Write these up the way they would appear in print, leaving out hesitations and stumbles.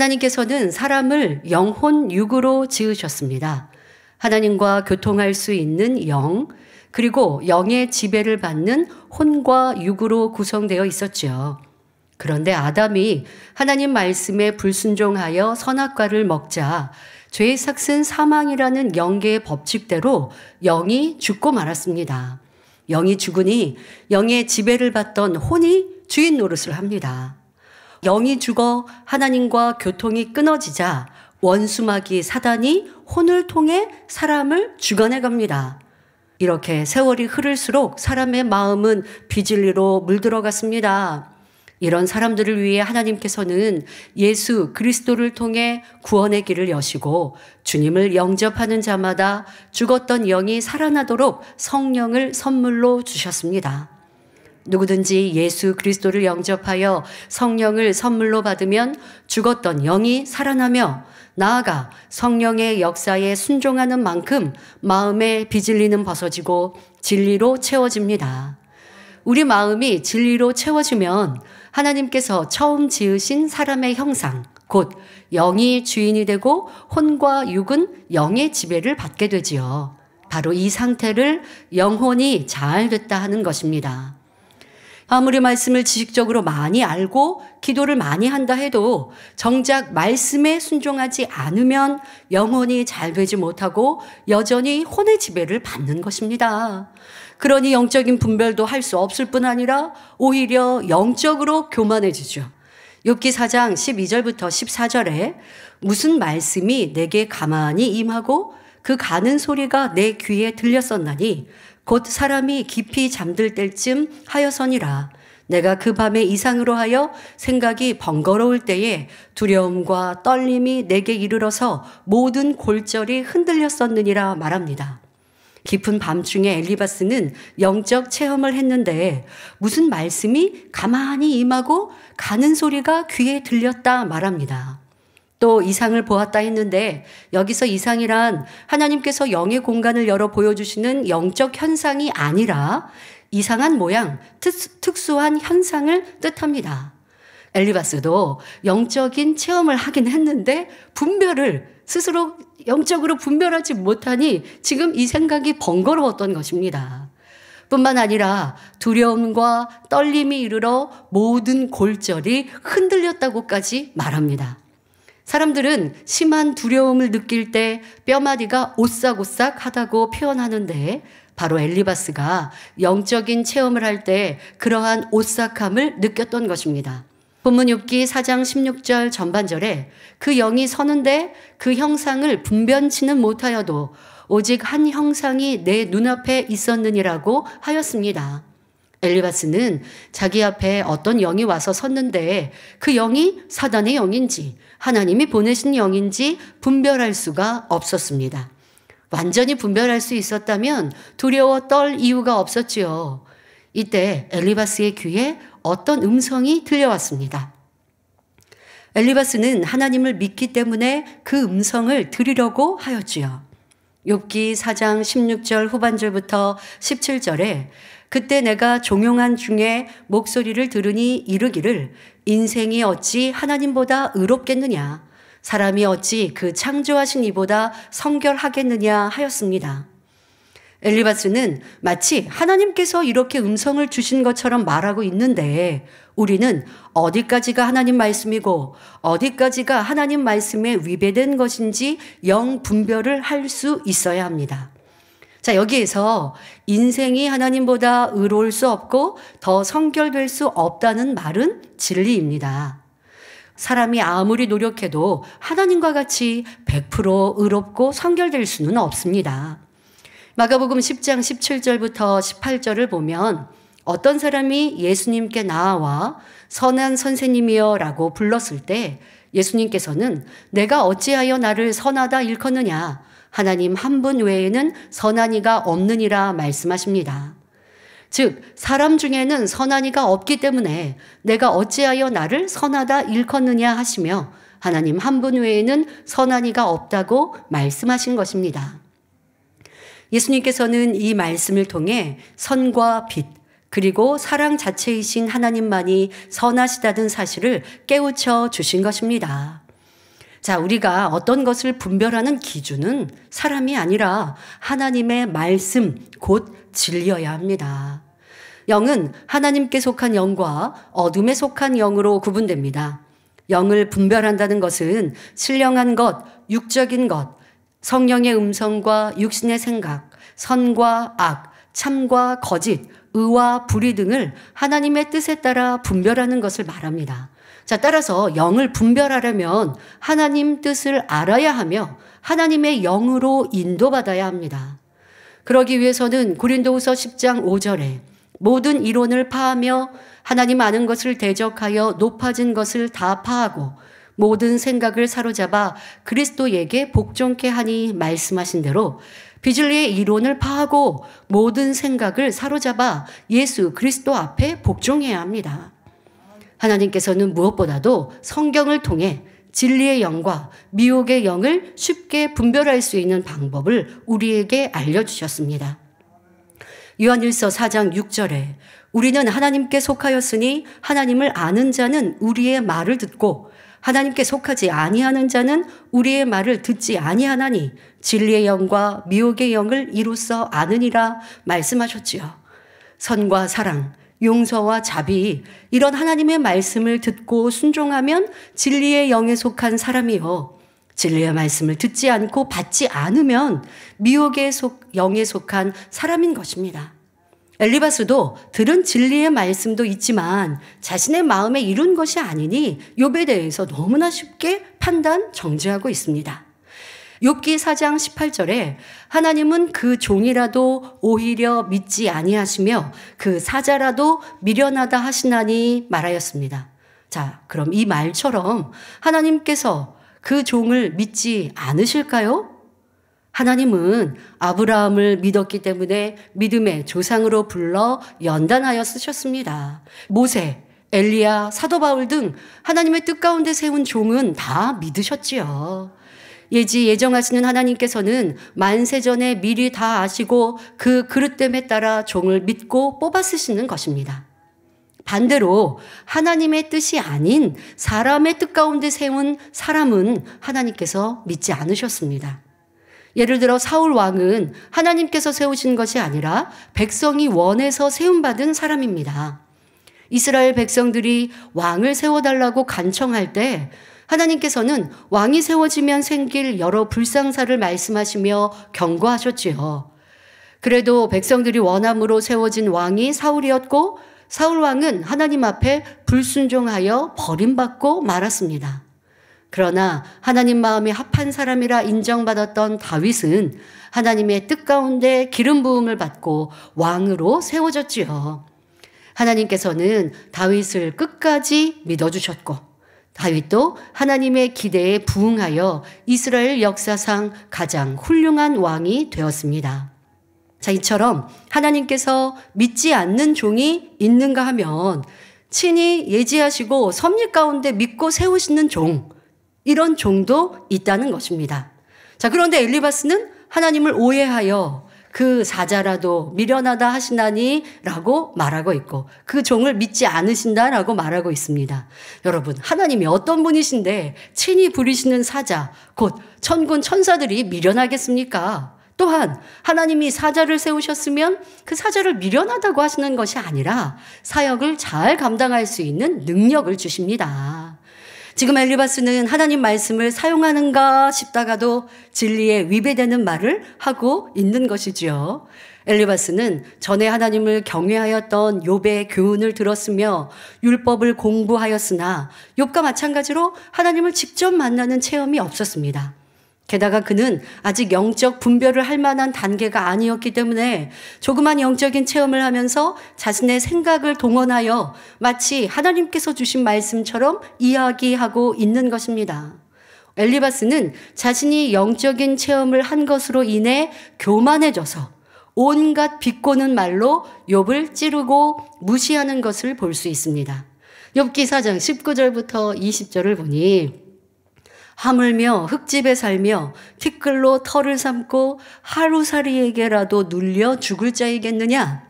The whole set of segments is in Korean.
하나님께서는 사람을 영혼 육으로 지으셨습니다. 하나님과 교통할 수 있는 영, 그리고 영의 지배를 받는 혼과 육으로 구성되어 있었죠. 그런데 아담이 하나님 말씀에 불순종하여 선악과를 먹자 죄의 삭은 사망이라는 영계의 법칙대로 영이 죽고 말았습니다. 영이 죽으니 영의 지배를 받던 혼이 주인 노릇을 합니다. 영이 죽어 하나님과 교통이 끊어지자 원수마귀 사단이 혼을 통해 사람을 죽어내 갑니다. 이렇게 세월이 흐를수록 사람의 마음은 비진리로 물들어갔습니다. 이런 사람들을 위해 하나님께서는 예수 그리스도를 통해 구원의 길을 여시고 주님을 영접하는 자마다 죽었던 영이 살아나도록 성령을 선물로 주셨습니다. 누구든지 예수 그리스도를 영접하여 성령을 선물로 받으면 죽었던 영이 살아나며 나아가 성령의 역사에 순종하는 만큼 마음의 비진리는 벗어지고 진리로 채워집니다. 우리 마음이 진리로 채워지면 하나님께서 처음 지으신 사람의 형상, 곧 영이 주인이 되고 혼과 육은 영의 지배를 받게 되지요. 바로 이 상태를 영혼이 잘 됐다 하는 것입니다. 아무리 말씀을 지식적으로 많이 알고 기도를 많이 한다 해도 정작 말씀에 순종하지 않으면 영혼이 잘 되지 못하고 여전히 혼의 지배를 받는 것입니다. 그러니 영적인 분별도 할 수 없을 뿐 아니라 오히려 영적으로 교만해지죠. 욥기 4장 12절부터 14절에 무슨 말씀이 내게 가만히 임하고 그 가는 소리가 내 귀에 들렸었나니 곧 사람이 깊이 잠들 때쯤 하여서니라. 내가 그 밤에 이상으로 하여 생각이 번거로울 때에 두려움과 떨림이 내게 이르러서 모든 골절이 흔들렸었느니라 말합니다. 깊은 밤중에 엘리바스는 영적 체험을 했는데 무슨 말씀이 가만히 임하고 가는 소리가 귀에 들렸다 말합니다. 또 이상을 보았다 했는데 여기서 이상이란 하나님께서 영의 공간을 열어 보여주시는 영적 현상이 아니라 이상한 모양, 특수한 현상을 뜻합니다. 엘리바스도 영적인 체험을 하긴 했는데 분별을 스스로 영적으로 분별하지 못하니 지금 이 생각이 번거로웠던 것입니다. 뿐만 아니라 두려움과 떨림이 이르러 모든 골절이 흔들렸다고까지 말합니다. 사람들은 심한 두려움을 느낄 때 뼈마디가 오싹오싹하다고 표현하는데 바로 엘리바스가 영적인 체험을 할 때 그러한 오싹함을 느꼈던 것입니다. 본문 욥기 4장 16절 전반절에 그 영이 서는데 그 형상을 분변치는 못하여도 오직 한 형상이 내 눈앞에 있었느니라고 하였습니다. 엘리바스는 자기 앞에 어떤 영이 와서 섰는데 그 영이 사단의 영인지 하나님이 보내신 영인지 분별할 수가 없었습니다. 완전히 분별할 수 있었다면 두려워 떨 이유가 없었지요. 이때 엘리바스의 귀에 어떤 음성이 들려왔습니다. 엘리바스는 하나님을 믿기 때문에 그 음성을 들으려고 하였지요. 욥기 4장 16절 후반절부터 17절에 그때 내가 종용한 중에 목소리를 들으니 이르기를 인생이 어찌 하나님보다 의롭겠느냐 사람이 어찌 그 창조하신 이보다 성결하겠느냐 하였습니다. 엘리바스는 마치 하나님께서 이렇게 음성을 주신 것처럼 말하고 있는데 우리는 어디까지가 하나님 말씀이고 어디까지가 하나님 말씀에 위배된 것인지 영 분별을 할 수 있어야 합니다. 자, 여기에서 인생이 하나님보다 의로울 수 없고 더 성결될 수 없다는 말은 진리입니다. 사람이 아무리 노력해도 하나님과 같이 100% 의롭고 성결될 수는 없습니다. 마가복음 10장 17절부터 18절을 보면 어떤 사람이 예수님께 나와 선한 선생님이여 라고 불렀을 때 예수님께서는 내가 어찌하여 나를 선하다 일컫느냐 하나님 한 분 외에는 선한 이가 없느니라 말씀하십니다. 즉 사람 중에는 선한 이가 없기 때문에 내가 어찌하여 나를 선하다 일컫느냐 하시며 하나님 한 분 외에는 선한 이가 없다고 말씀하신 것입니다. 예수님께서는 이 말씀을 통해 선과 빛 그리고 사랑 자체이신 하나님만이 선하시다는 사실을 깨우쳐 주신 것입니다. 자, 우리가 어떤 것을 분별하는 기준은 사람이 아니라 하나님의 말씀, 곧 진리여야 합니다. 영은 하나님께 속한 영과 어둠에 속한 영으로 구분됩니다. 영을 분별한다는 것은 신령한 것, 육적인 것, 성령의 음성과 육신의 생각, 선과 악, 참과 거짓, 의와 불의 등을 하나님의 뜻에 따라 분별하는 것을 말합니다. 자, 따라서 영을 분별하려면 하나님 뜻을 알아야 하며 하나님의 영으로 인도받아야 합니다. 그러기 위해서는 고린도후서 10장 5절에 모든 이론을 파하며 하나님 아는 것을 대적하여 높아진 것을 다 파하고 모든 생각을 사로잡아 그리스도에게 복종케 하니 말씀하신 대로 비진리의 이론을 파하고 모든 생각을 사로잡아 예수 그리스도 앞에 복종해야 합니다. 하나님께서는 무엇보다도 성경을 통해 진리의 영과 미혹의 영을 쉽게 분별할 수 있는 방법을 우리에게 알려주셨습니다. 요한일서 4장 6절에 우리는 하나님께 속하였으니 하나님을 아는 자는 우리의 말을 듣고 하나님께 속하지 아니하는 자는 우리의 말을 듣지 아니하나니 진리의 영과 미혹의 영을 이로써 아느니라 말씀하셨지요. 선과 사랑, 용서와 자비, 이런 하나님의 말씀을 듣고 순종하면 진리의 영에 속한 사람이요. 진리의 말씀을 듣지 않고 받지 않으면 미혹의 영에 속한 사람인 것입니다. 엘리바스도 들은 진리의 말씀도 있지만 자신의 마음에 이룬 것이 아니니 욥에 대해서 너무나 쉽게 판단, 정죄하고 있습니다. 욥기 4장 18절에 하나님은 그 종이라도 오히려 믿지 아니하시며 그 사자라도 미련하다 하시나니 말하였습니다. 자, 그럼 이 말처럼 하나님께서 그 종을 믿지 않으실까요? 하나님은 아브라함을 믿었기 때문에 믿음의 조상으로 불러 연단하여 쓰셨습니다. 모세, 엘리야, 사도 바울 등 하나님의 뜻 가운데 세운 종은 다 믿으셨지요. 예정하시는 하나님께서는 만세전에 미리 다 아시고 그 그릇됨에 따라 종을 믿고 뽑아 쓰시는 것입니다. 반대로 하나님의 뜻이 아닌 사람의 뜻 가운데 세운 사람은 하나님께서 믿지 않으셨습니다. 예를 들어 사울 왕은 하나님께서 세우신 것이 아니라 백성이 원해서 세움받은 사람입니다. 이스라엘 백성들이 왕을 세워달라고 간청할 때 하나님께서는 왕이 세워지면 생길 여러 불상사를 말씀하시며 경고하셨지요. 그래도 백성들이 원함으로 세워진 왕이 사울이었고 사울 왕은 하나님 앞에 불순종하여 버림받고 말았습니다. 그러나 하나님 마음이 합한 사람이라 인정받았던 다윗은 하나님의 뜻 가운데 기름 부음을 받고 왕으로 세워졌지요. 하나님께서는 다윗을 끝까지 믿어주셨고 다윗도 하나님의 기대에 부응하여 이스라엘 역사상 가장 훌륭한 왕이 되었습니다. 자, 이처럼 하나님께서 믿지 않는 종이 있는가 하면 친히 예지하시고 섭리 가운데 믿고 세우시는 종, 이런 종도 있다는 것입니다. 자, 그런데 엘리바스는 하나님을 오해하여 그 사자라도 미련하다 하시나니 라고 말하고 있고 그 종을 믿지 않으신다라고 말하고 있습니다. 여러분, 하나님이 어떤 분이신데 친히 부리시는 사자, 곧 천군 천사들이 미련하겠습니까? 또한 하나님이 사자를 세우셨으면 그 사자를 미련하다고 하시는 것이 아니라 사역을 잘 감당할 수 있는 능력을 주십니다. 지금 엘리바스는 하나님 말씀을 사용하는가 싶다가도 진리에 위배되는 말을 하고 있는 것이지요. 엘리바스는 전에 하나님을 경외하였던 욥의 교훈을 들었으며 율법을 공부하였으나 욥과 마찬가지로 하나님을 직접 만나는 체험이 없었습니다. 게다가 그는 아직 영적 분별을 할 만한 단계가 아니었기 때문에 조그만 영적인 체험을 하면서 자신의 생각을 동원하여 마치 하나님께서 주신 말씀처럼 이야기하고 있는 것입니다. 엘리바스는 자신이 영적인 체험을 한 것으로 인해 교만해져서 온갖 비꼬는 말로 욥을 찌르고 무시하는 것을 볼 수 있습니다. 욥기 4장 19절부터 20절을 보니 하물며 흙집에 살며 티끌로 털을 삼고 하루살이에게라도 눌려 죽을 자이겠느냐?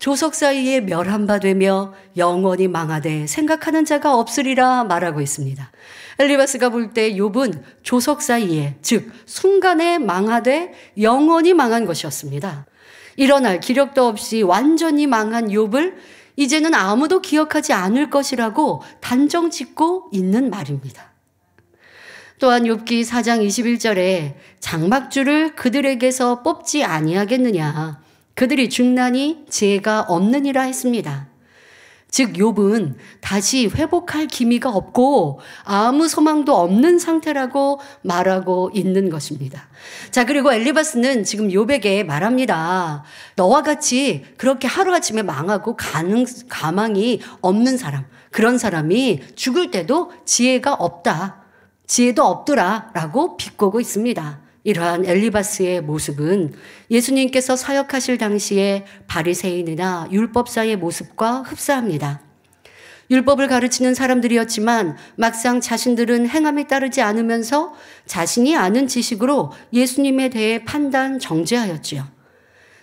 조석 사이에 멸한 바 되며 영원히 망하되 생각하는 자가 없으리라 말하고 있습니다. 엘리바스가 볼 때 욥은 조석 사이에, 즉 순간에 망하되 영원히 망한 것이었습니다. 일어날 기력도 없이 완전히 망한 욥을 이제는 아무도 기억하지 않을 것이라고 단정 짓고 있는 말입니다. 또한 욥기 4장 21절에 장막주를 그들에게서 뽑지 아니하겠느냐, 그들이 중나니 지혜가 없느니라 했습니다. 즉 욥은 다시 회복할 기미가 없고 아무 소망도 없는 상태라고 말하고 있는 것입니다. 자, 그리고 엘리바스는 지금 욥에게 말합니다. 너와 같이 그렇게 하루아침에 망하고 가망이 없는 사람, 그런 사람이 죽을 때도 지혜가 없다, 지혜도 없더라 라고 비꼬고 있습니다. 이러한 엘리바스의 모습은 예수님께서 사역하실 당시에 바리새인이나 율법사의 모습과 흡사합니다. 율법을 가르치는 사람들이었지만 막상 자신들은 행함에 따르지 않으면서 자신이 아는 지식으로 예수님에 대해 판단 정죄하였지요.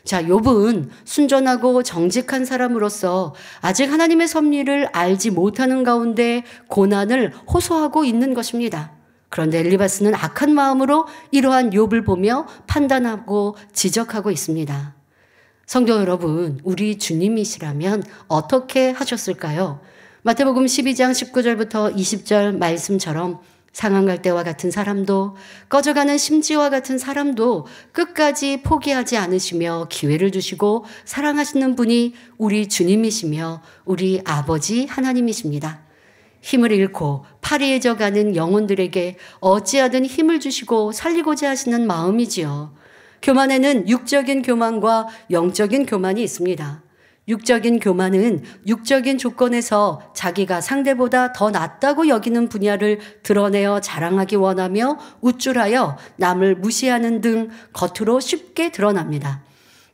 자, 욥은 순전하고 정직한 사람으로서 아직 하나님의 섭리를 알지 못하는 가운데 고난을 호소하고 있는 것입니다. 그런데 엘리바스는 악한 마음으로 이러한 욥을 보며 판단하고 지적하고 있습니다. 성도 여러분, 우리 주님이시라면 어떻게 하셨을까요? 마태복음 12장 19절부터 20절 말씀처럼 상한 갈대와 같은 사람도 꺼져가는 심지와 같은 사람도 끝까지 포기하지 않으시며 기회를 주시고 사랑하시는 분이 우리 주님이시며 우리 아버지 하나님이십니다. 힘을 잃고 파리해져 가는 영혼들에게 어찌하든 힘을 주시고 살리고자 하시는 마음이지요. 교만에는 육적인 교만과 영적인 교만이 있습니다. 육적인 교만은 육적인 조건에서 자기가 상대보다 더 낫다고 여기는 분야를 드러내어 자랑하기 원하며 우쭐하여 남을 무시하는 등 겉으로 쉽게 드러납니다.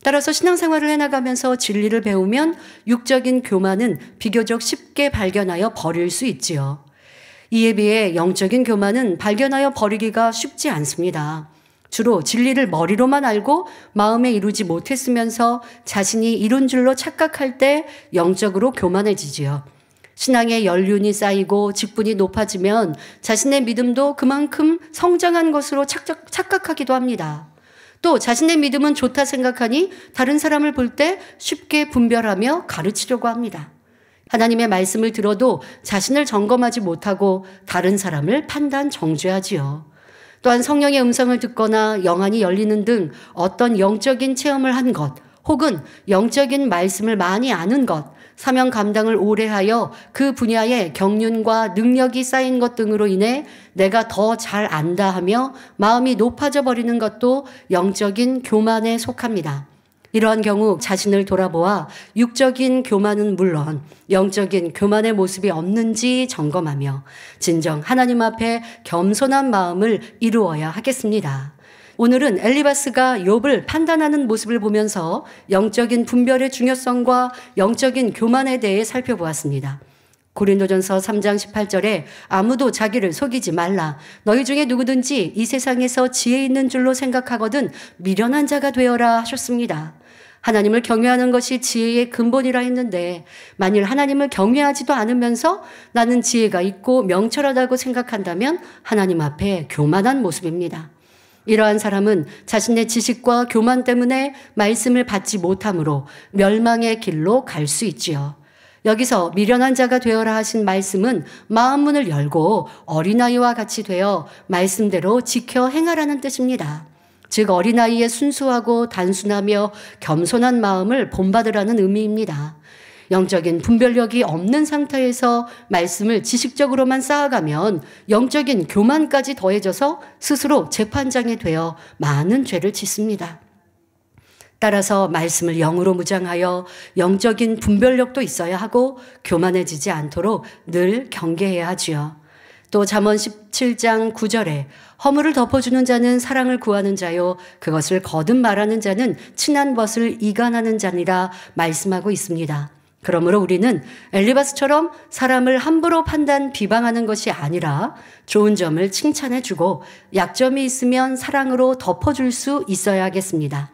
따라서 신앙생활을 해나가면서 진리를 배우면 육적인 교만은 비교적 쉽게 발견하여 버릴 수 있지요. 이에 비해 영적인 교만은 발견하여 버리기가 쉽지 않습니다. 주로 진리를 머리로만 알고 마음에 이루지 못했으면서 자신이 이룬 줄로 착각할 때 영적으로 교만해지지요. 신앙의 연륜이 쌓이고 직분이 높아지면 자신의 믿음도 그만큼 성장한 것으로 착각하기도 합니다. 또 자신의 믿음은 좋다 생각하니 다른 사람을 볼 때 쉽게 분별하며 가르치려고 합니다. 하나님의 말씀을 들어도 자신을 점검하지 못하고 다른 사람을 판단 정죄하지요. 또한 성령의 음성을 듣거나 영안이 열리는 등 어떤 영적인 체험을 한 것, 혹은 영적인 말씀을 많이 아는 것, 사명 감당을 오래 하여 그 분야에 경륜과 능력이 쌓인 것 등으로 인해 내가 더 잘 안다 하며 마음이 높아져 버리는 것도 영적인 교만에 속합니다. 이러한 경우 자신을 돌아보아 육적인 교만은 물론 영적인 교만의 모습이 없는지 점검하며 진정 하나님 앞에 겸손한 마음을 이루어야 하겠습니다. 오늘은 엘리바스가 욥을 판단하는 모습을 보면서 영적인 분별의 중요성과 영적인 교만에 대해 살펴보았습니다. 고린도전서 3장 18절에 아무도 자기를 속이지 말라. 너희 중에 누구든지 이 세상에서 지혜 있는 줄로 생각하거든 미련한 자가 되어라 하셨습니다. 하나님을 경외하는 것이 지혜의 근본이라 했는데 만일 하나님을 경외하지도 않으면서 나는 지혜가 있고 명철하다고 생각한다면 하나님 앞에 교만한 모습입니다. 이러한 사람은 자신의 지식과 교만 때문에 말씀을 받지 못함으로 멸망의 길로 갈 수 있지요. 여기서 미련한 자가 되어라 하신 말씀은 마음문을 열고 어린아이와 같이 되어 말씀대로 지켜 행하라는 뜻입니다. 즉 어린아이의 순수하고 단순하며 겸손한 마음을 본받으라는 의미입니다. 영적인 분별력이 없는 상태에서 말씀을 지식적으로만 쌓아가면 영적인 교만까지 더해져서 스스로 재판장이 되어 많은 죄를 짓습니다. 따라서 말씀을 영으로 무장하여 영적인 분별력도 있어야 하고 교만해지지 않도록 늘 경계해야 하지요. 또 잠언 17장 9절에 허물을 덮어주는 자는 사랑을 구하는 자요 그것을 거듭 말하는 자는 친한 것을 이간하는 자니라 말씀하고 있습니다. 그러므로 우리는 엘리바스처럼 사람을 함부로 판단 비방하는 것이 아니라 좋은 점을 칭찬해주고 약점이 있으면 사랑으로 덮어줄 수 있어야 하겠습니다.